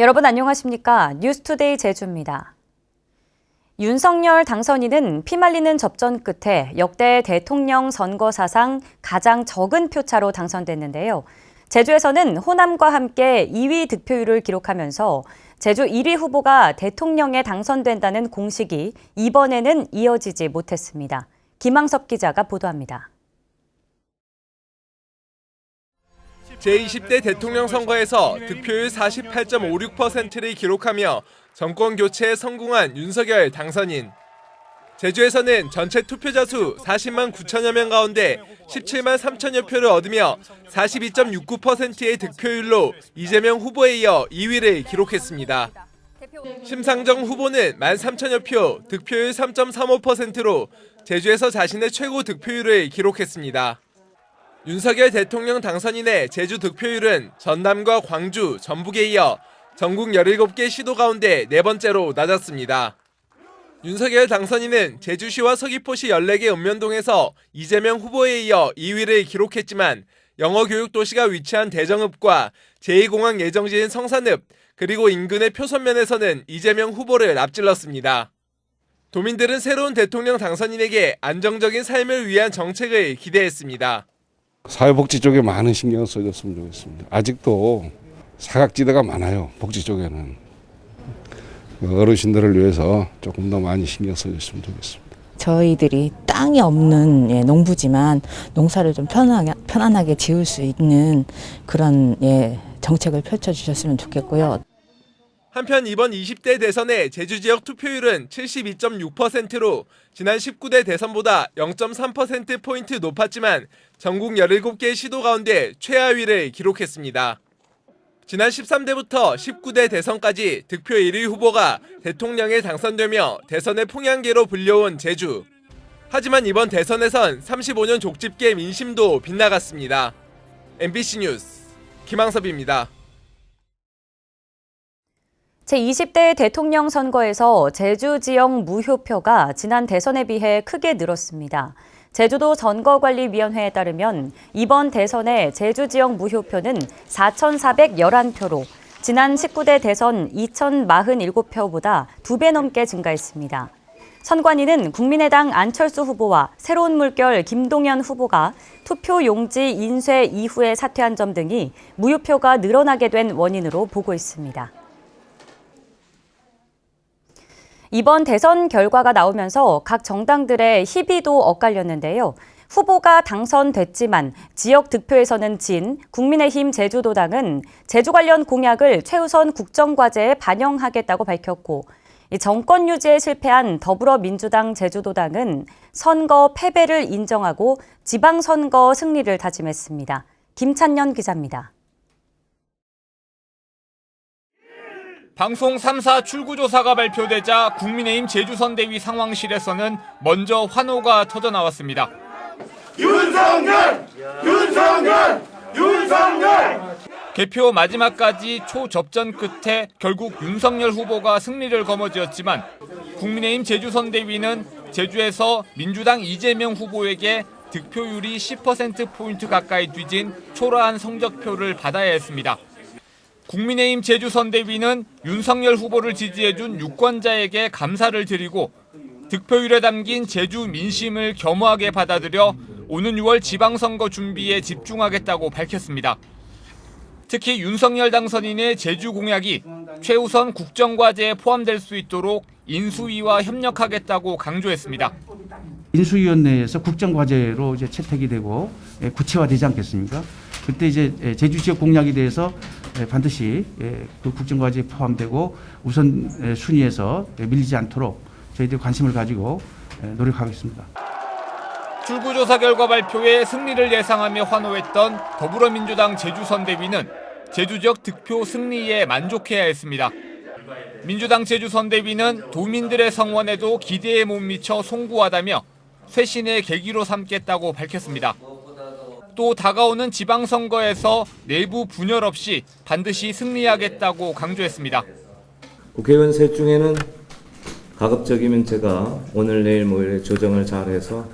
여러분 안녕하십니까? 뉴스투데이 제주입니다. 윤석열 당선인은 피말리는 접전 끝에 역대 대통령 선거 사상 가장 적은 표차로 당선됐는데요. 제주에서는 호남과 함께 2위 득표율을 기록하면서 제주 1위 후보가 대통령에 당선된다는 공식이 이번에는 이어지지 못했습니다. 김항섭 기자가 보도합니다. 제20대 대통령 선거에서 득표율 48.56%를 기록하며 정권 교체에 성공한 윤석열 당선인. 제주에서는 전체 투표자 수 40만 9천여 명 가운데 17만 3천여 표를 얻으며 42.69%의 득표율로 이재명 후보에 이어 2위를 기록했습니다. 심상정 후보는 1만 3천여 표, 득표율 3.35%로 제주에서 자신의 최고 득표율을 기록했습니다. 윤석열 대통령 당선인의 제주 득표율은 전남과 광주, 전북에 이어 전국 17개 시도 가운데 네 번째로 낮았습니다. 윤석열 당선인은 제주시와 서귀포시 14개 읍면동에서 이재명 후보에 이어 2위를 기록했지만 영어교육도시가 위치한 대정읍과 제2공항 예정지인 성산읍, 그리고 인근의 표선면에서는 이재명 후보를 앞질렀습니다. 도민들은 새로운 대통령 당선인에게 안정적인 삶을 위한 정책을 기대했습니다. 사회복지 쪽에 많은 신경을 써줬으면 좋겠습니다. 아직도 사각지대가 많아요. 복지 쪽에는. 어르신들을 위해서 조금 더 많이 신경 써줬으면 좋겠습니다. 저희들이 땅이 없는 농부지만 농사를 좀 편안하게 지을 수 있는 그런 정책을 펼쳐주셨으면 좋겠고요. 한편 이번 20대 대선의 제주 지역 투표율은 72.6%로 지난 19대 대선보다 0.3%포인트 높았지만 전국 17개 시도 가운데 최하위를 기록했습니다. 지난 13대부터 19대 대선까지 득표 1위 후보가 대통령에 당선되며 대선의 풍향계로 불려온 제주. 하지만 이번 대선에선 35년 족집게 민심도 빗나갔습니다. MBC 뉴스 김항섭입니다. 제20대 대통령 선거에서 제주 지역 무효표가 지난 대선에 비해 크게 늘었습니다. 제주도 선거관리위원회에 따르면 이번 대선의 제주 지역 무효표는 4,411표로 지난 19대 대선 2,047표보다 2배 넘게 증가했습니다. 선관위는 국민의당 안철수 후보와 새로운 물결 김동연 후보가 투표 용지 인쇄 이후에 사퇴한 점 등이 무효표가 늘어나게 된 원인으로 보고 있습니다. 이번 대선 결과가 나오면서 각 정당들의 희비도 엇갈렸는데요. 후보가 당선됐지만 지역 득표에서는 진 국민의힘 제주도당은 제주 관련 공약을 최우선 국정과제에 반영하겠다고 밝혔고, 정권 유지에 실패한 더불어민주당 제주도당은 선거 패배를 인정하고 지방선거 승리를 다짐했습니다. 김찬년 기자입니다. 방송 3사 출구조사가 발표되자 국민의힘 제주선대위 상황실에서는 먼저 환호가 터져나왔습니다. 윤석열! 윤석열! 윤석열! 개표 마지막까지 초접전 끝에 결국 윤석열 후보가 승리를 거머쥐었지만 국민의힘 제주선대위는 제주에서 민주당 이재명 후보에게 득표율이 10%포인트 가까이 뒤진 초라한 성적표를 받아야 했습니다. 국민의힘 제주선대위는 윤석열 후보를 지지해준 유권자에게 감사를 드리고 득표율에 담긴 제주 민심을 겸허하게 받아들여 오는 6월 지방선거 준비에 집중하겠다고 밝혔습니다. 특히 윤석열 당선인의 제주 공약이 최우선 국정과제에 포함될 수 있도록 인수위와 협력하겠다고 강조했습니다. 인수위원회에서 국정과제로 이제 채택이 되고 구체화되지 않겠습니까? 그때 이제 제주 지역 공약에 대해서 반드시 그 국정과제에 포함되고 우선 순위에서 밀리지 않도록 저희들이 관심을 가지고 노력하겠습니다. 출구조사 결과 발표에 승리를 예상하며 환호했던 더불어민주당 제주선대위는 제주 지역 득표 승리에 만족해야 했습니다. 민주당 제주선대위는 도민들의 성원에도 기대에 못 미쳐 송구하다며 쇄신의 계기로 삼겠다고 밝혔습니다. 또 다가오는 지방선거에서 내부 분열 없이 반드시 승리하겠다고 강조했습니다. 국회의원 셋 중에는 가급적이면 제가 오늘 내일 모레 조정을 잘해서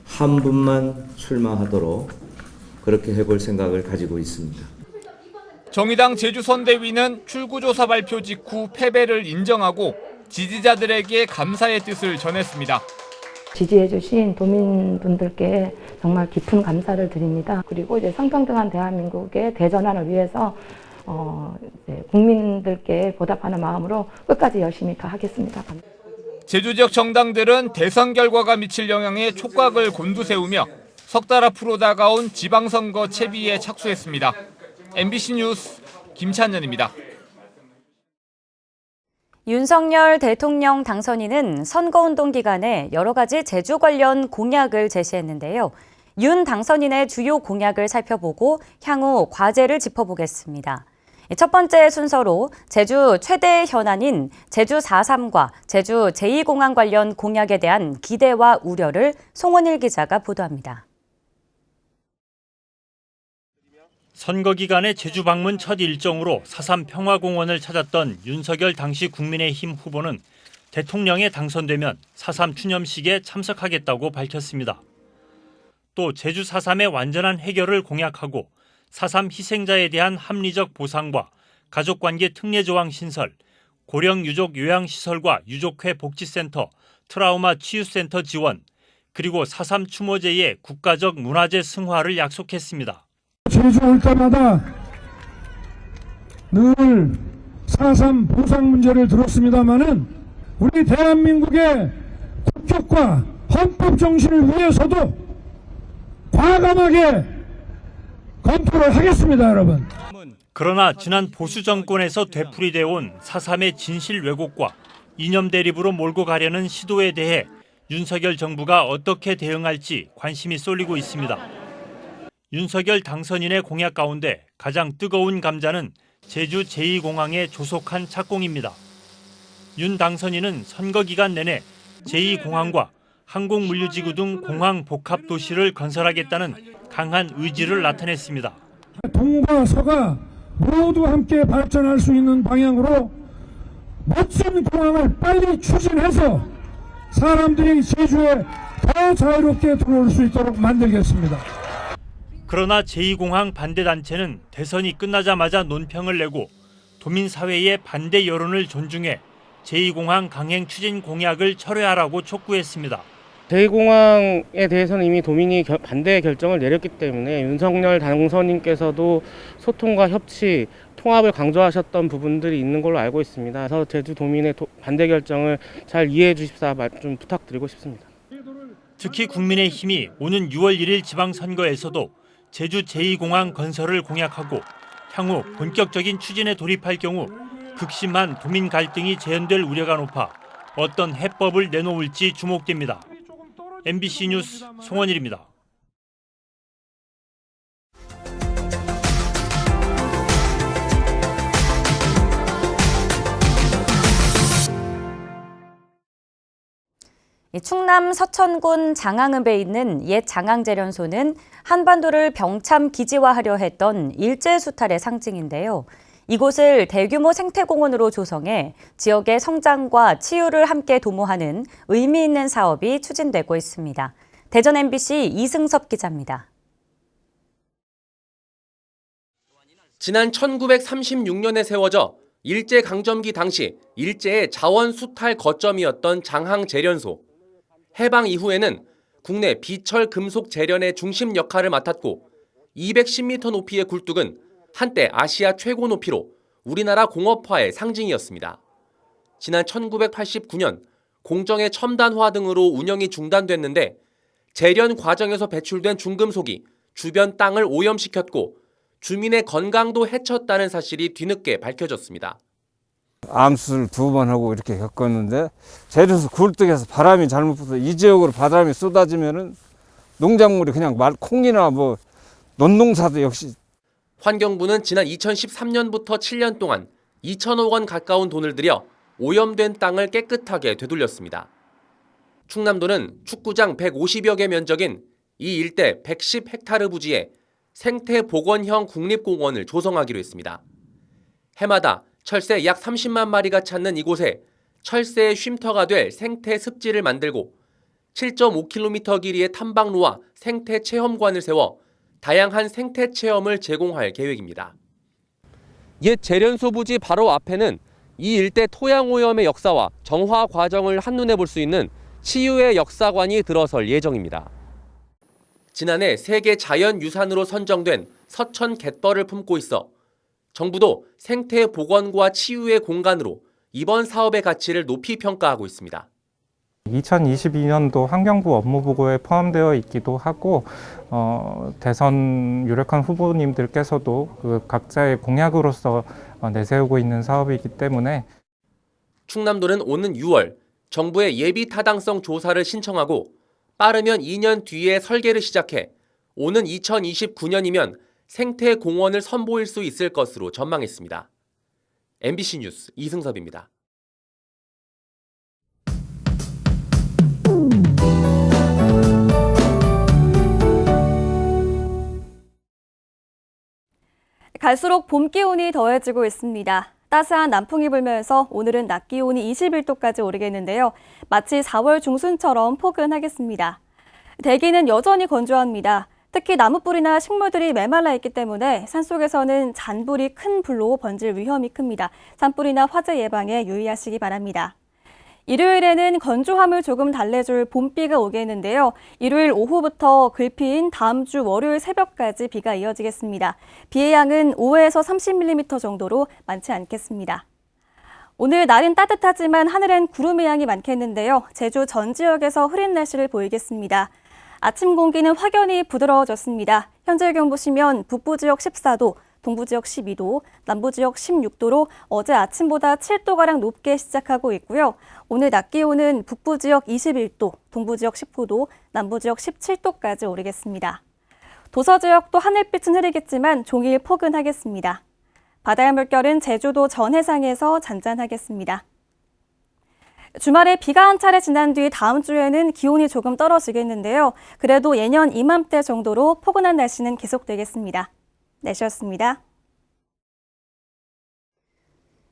한 분만 출마하도록 그렇게 해볼 생각을 가지고 있습니다. 정의당 제주선대위는 출구조사 발표 직후 패배를 인정하고 지지자들에게 감사의 뜻을 전했습니다. 지지해주신 도민분들께 정말 깊은 감사를 드립니다. 그리고 이제 성평등한 대한민국의 대전환을 위해서 이제 국민들께 보답하는 마음으로 끝까지 열심히 더 하겠습니다. 제주 지역 정당들은 대선 결과가 미칠 영향에 촉각을 곤두세우며 석 달 앞으로 다가온 지방선거 채비에 착수했습니다. MBC 뉴스 김찬현입니다. 윤석열 대통령 당선인은 선거운동 기간에 여러 가지 제주 관련 공약을 제시했는데요. 윤 당선인의 주요 공약을 살펴보고 향후 과제를 짚어보겠습니다. 첫 번째 순서로 제주 최대 현안인 제주 4.3과 제주 제2공항 관련 공약에 대한 기대와 우려를 송원일 기자가 보도합니다. 선거 기간에 제주 방문 첫 일정으로 4.3 평화공원을 찾았던 윤석열 당시 국민의힘 후보는 대통령에 당선되면 4.3 추념식에 참석하겠다고 밝혔습니다. 또 제주 4.3의 완전한 해결을 공약하고 4.3 희생자에 대한 합리적 보상과 가족관계 특례조항 신설, 고령 유족 요양시설과 유족회 복지센터, 트라우마 치유센터 지원, 그리고 4.3 추모제의 국가적 문화재 승화를 약속했습니다. 제주 올 때마다 늘 4.3 보상 문제를 들었습니다마는 우리 대한민국의 국격과 헌법 정신을 위해서도 과감하게 검토를 하겠습니다, 여러분. 그러나 지난 보수 정권에서 되풀이되어 온 4.3의 진실 왜곡과 이념 대립으로 몰고 가려는 시도에 대해 윤석열 정부가 어떻게 대응할지 관심이 쏠리고 있습니다. 윤석열 당선인의 공약 가운데 가장 뜨거운 감자는 제주 제2공항의 조속한 착공입니다. 윤 당선인은 선거 기간 내내 제2공항과 항공물류지구 등 공항 복합 도시를 건설하겠다는 강한 의지를 나타냈습니다. 동과 서가 모두 함께 발전할 수 있는 방향으로 멋진 공항을 빨리 추진해서 사람들이 제주에 더 자유롭게 들어올 수 있도록 만들겠습니다. 그러나 제2공항 반대단체는 대선이 끝나자마자 논평을 내고 도민사회의 반대 여론을 존중해 제2공항 강행 추진 공약을 철회하라고 촉구했습니다. 제2공항에 대해서는 이미 도민이 반대 결정을 내렸기 때문에 윤석열 당선인께서도 소통과 협치, 통합을 강조하셨던 부분들이 있는 걸로 알고 있습니다. 그래서 제주 도민의 반대 결정을 잘 이해해 주십사 좀 부탁드리고 싶습니다. 특히 국민의힘이 오는 6월 1일 지방선거에서도 제주 제2공항 건설을 공약하고 향후 본격적인 추진에 돌입할 경우 극심한 도민 갈등이 재현될 우려가 높아 어떤 해법을 내놓을지 주목됩니다. MBC 뉴스 송원일입니다. 충남 서천군 장항읍에 있는 옛 장항제련소는 한반도를 병참 기지화하려 했던 일제수탈의 상징인데요. 이곳을 대규모 생태공원으로 조성해 지역의 성장과 치유를 함께 도모하는 의미 있는 사업이 추진되고 있습니다. 대전 MBC 이승섭 기자입니다. 지난 1936년에 세워져 일제강점기 당시 일제의 자원수탈 거점이었던 장항제련소. 해방 이후에는 국내 비철 금속 제련의 중심 역할을 맡았고 210m 높이의 굴뚝은 한때 아시아 최고 높이로 우리나라 공업화의 상징이었습니다. 지난 1989년 공정의 첨단화 등으로 운영이 중단됐는데 제련 과정에서 배출된 중금속이 주변 땅을 오염시켰고 주민의 건강도 해쳤다는 사실이 뒤늦게 밝혀졌습니다. 암수를 2번 하고 이렇게 겪었는데 제련소 굴뚝에서 바람이 잘못 불어서 이 지역으로 바람이 쏟아지면은 농작물이 그냥 콩이나 뭐 논농사도 역시. 환경부는 지난 2013년부터 7년 동안 2천억 원 가까운 돈을 들여 오염된 땅을 깨끗하게 되돌렸습니다. 충남도는 축구장 150여 개 면적인 이 일대 110헥타르 부지에 생태복원형 국립공원을 조성하기로 했습니다. 해마다 철새 약 30만 마리가 찾는 이곳에 철새의 쉼터가 될 생태 습지를 만들고 7.5km 길이의 탐방로와 생태 체험관을 세워 다양한 생태 체험을 제공할 계획입니다. 옛 재련소 부지 바로 앞에는 이 일대 토양오염의 역사와 정화 과정을 한눈에 볼 수 있는 치유의 역사관이 들어설 예정입니다. 지난해 세계 자연유산으로 선정된 서천 갯벌을 품고 있어 정부도 생태 복원과 치유의 공간으로 이번 사업의 가치를 높이 평가하고 있습니다. 2022년도 환경부 업무보고에 포함되어 있기도 하고 대선 유력한 후보님들께서도 그 각자의 공약으로서 내세우고 있는 사업이기 때문에 충남도는 오는 6월 정부에 예비 타당성 조사를 신청하고 빠르면 2년 뒤에 설계를 시작해 오는 2029년이면 생태 공원을 선보일 수 있을 것으로 전망했습니다. MBC 뉴스 이승섭입니다. 갈수록 봄 기온이 더해지고 있습니다. 따스한 남풍이 불면서 오늘은 낮 기온이 21도까지 오르겠는데요. 마치 4월 중순처럼 포근하겠습니다. 대기는 여전히 건조합니다. 특히 나무뿌리나 식물들이 메말라 있기 때문에 산속에서는 잔불이 큰 불로 번질 위험이 큽니다. 산불이나 화재 예방에 유의하시기 바랍니다. 일요일에는 건조함을 조금 달래줄 봄비가 오겠는데요. 일요일 오후부터 글피인 다음 주 월요일 새벽까지 비가 이어지겠습니다. 비의 양은 5에서 30mm 정도로 많지 않겠습니다. 오늘 날은 따뜻하지만 하늘엔 구름의 양이 많겠는데요. 제주 전 지역에서 흐린 날씨를 보이겠습니다. 아침 공기는 확연히 부드러워졌습니다. 현재 기온 보시면 북부 지역 14도, 동부 지역 12도, 남부 지역 16도로 어제 아침보다 7도가량 높게 시작하고 있고요. 오늘 낮 기온은 북부 지역 21도, 동부 지역 19도, 남부 지역 17도까지 오르겠습니다. 도서 지역도 하늘빛은 흐리겠지만 종일 포근하겠습니다. 바다의 물결은 제주도 전 해상에서 잔잔하겠습니다. 주말에 비가 한 차례 지난 뒤 다음 주에는 기온이 조금 떨어지겠는데요. 그래도 예년 이맘때 정도로 포근한 날씨는 계속되겠습니다. 내셨습니다.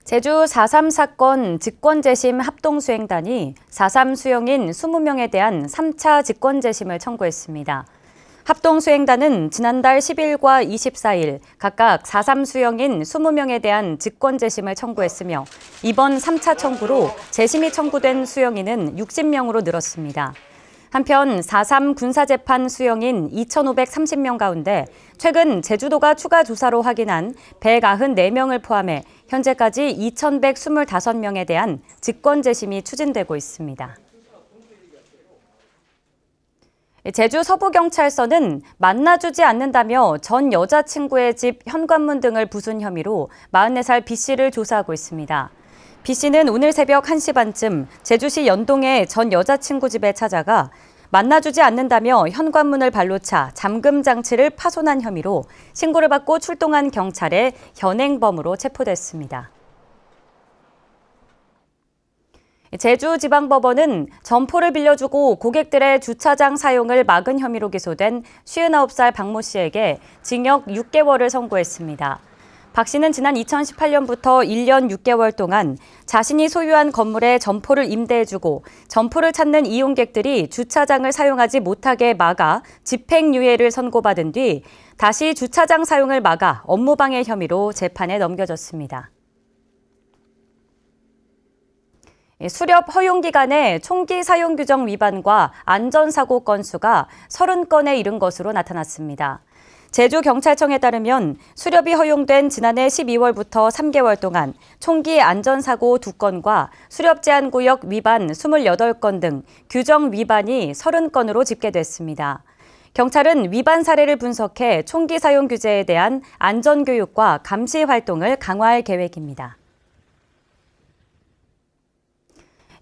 제주 4.3 사건 직권재심 합동수행단이 4.3 수용인 20명에 대한 3차 직권재심을 청구했습니다. 합동수행단은 지난달 10일과 24일 각각 4.3 수용인 20명에 대한 직권재심을 청구했으며 이번 3차 청구로 재심이 청구된 수용인은 60명으로 늘었습니다. 한편 4.3 군사재판 수용인 2,530명 가운데 최근 제주도가 추가 조사로 확인한 194명을 포함해 현재까지 2,125명에 대한 직권재심이 추진되고 있습니다. 제주 서부경찰서는 만나주지 않는다며 전 여자친구의 집 현관문 등을 부순 혐의로 44살 B씨를 조사하고 있습니다. B씨는 오늘 새벽 1시 반쯤 제주시 연동의 전 여자친구 집에 찾아가 만나주지 않는다며 현관문을 발로 차 잠금 장치를 파손한 혐의로 신고를 받고 출동한 경찰에 현행범으로 체포됐습니다. 제주지방법원은 점포를 빌려주고 고객들의 주차장 사용을 막은 혐의로 기소된 59살 박모 씨에게 징역 6개월을 선고했습니다. 박 씨는 지난 2018년부터 1년 6개월 동안 자신이 소유한 건물에 점포를 임대해주고 점포를 찾는 이용객들이 주차장을 사용하지 못하게 막아 집행유예를 선고받은 뒤 다시 주차장 사용을 막아 업무방해 혐의로 재판에 넘겨졌습니다. 수렵 허용 기간에 총기 사용 규정 위반과 안전사고 건수가 30건에 이른 것으로 나타났습니다. 제주경찰청에 따르면 수렵이 허용된 지난해 12월부터 3개월 동안 총기 안전사고 2건과 수렵 제한구역 위반 28건 등 규정 위반이 30건으로 집계됐습니다. 경찰은 위반 사례를 분석해 총기 사용 규제에 대한 안전교육과 감시 활동을 강화할 계획입니다.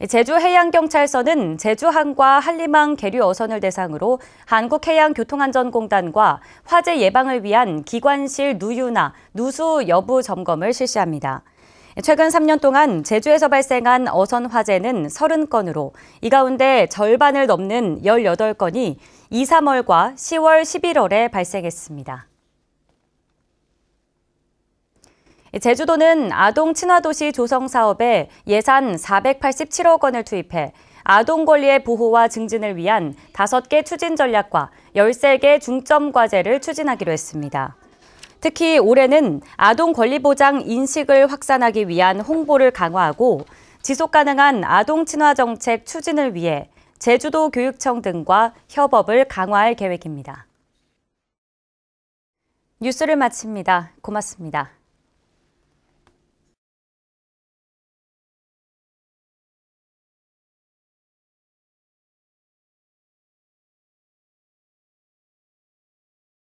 제주해양경찰서는 제주항과 한림항 계류 어선을 대상으로 한국해양교통안전공단과 화재 예방을 위한 기관실 누유나 누수 여부 점검을 실시합니다. 최근 3년 동안 제주에서 발생한 어선 화재는 30건으로 이 가운데 절반을 넘는 18건이 2, 3월과 10월, 11월에 발생했습니다. 제주도는 아동 친화도시 조성 사업에 예산 487억 원을 투입해 아동 권리의 보호와 증진을 위한 5개 추진 전략과 13개 중점 과제를 추진하기로 했습니다. 특히 올해는 아동 권리 보장 인식을 확산하기 위한 홍보를 강화하고 지속 가능한 아동 친화 정책 추진을 위해 제주도 교육청 등과 협업을 강화할 계획입니다. 뉴스를 마칩니다. 고맙습니다.